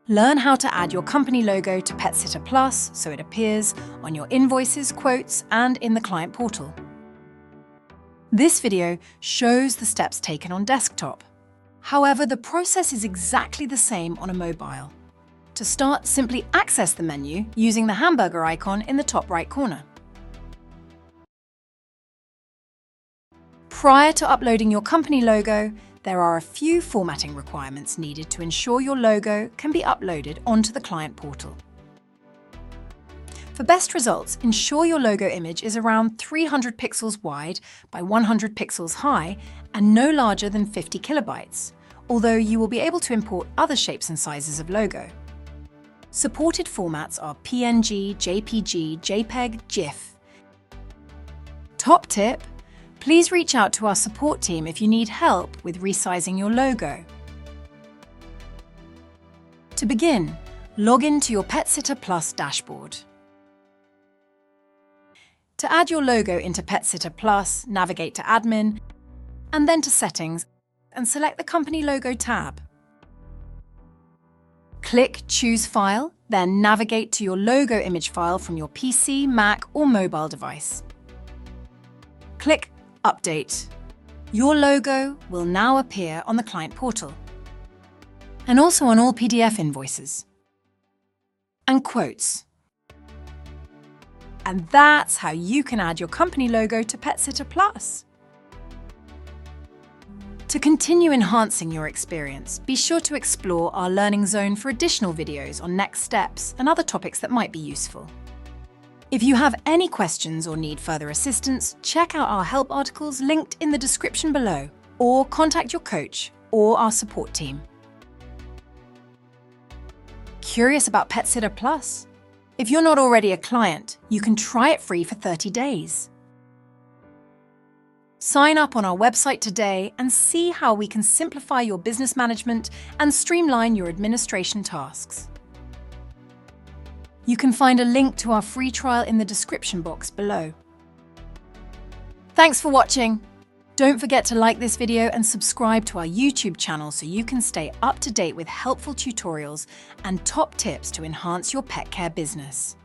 Learn how to add your company logo to PetSitter Plus so it appears on your invoices, quotes, and in the client portal. This video shows the steps taken on desktop. However, the process is exactly the same on a mobile. To start, simply access the menu using the hamburger icon in the top right corner. Prior to uploading your company logo, there are a few formatting requirements needed to ensure your logo can be uploaded onto the client portal. For best results, ensure your logo image is around 300 pixels wide by 100 pixels high and no larger than 50 kilobytes, although you will be able to import other shapes and sizes of logo. Supported formats are PNG, JPG, JPEG, GIF. Top tip: please reach out to our support team if you need help with resizing your logo. To begin, log in to your PetSitter Plus dashboard. To add your logo into PetSitter Plus, navigate to Admin, and then to Settings, and select the Company Logo tab. Click Choose File, then navigate to your logo image file from your PC, Mac, or mobile device. Click Update. Your logo will now appear on the client portal and also on all PDF invoices and quotes. And that's how you can add your company logo to PetSitter Plus. To continue enhancing your experience, be sure to explore our Learning Zone for additional videos on next steps and other topics that might be useful. If you have any questions or need further assistance, check out our help articles linked in the description below, or contact your coach or our support team. Curious about PetSitter Plus? If you're not already a client, you can try it free for 30 days. Sign up on our website today and see how we can simplify your business management and streamline your administration tasks. You can find a link to our free trial in the description box below. Thanks for watching. Don't forget to like this video and subscribe to our YouTube channel so you can stay up to date with helpful tutorials and top tips to enhance your pet care business.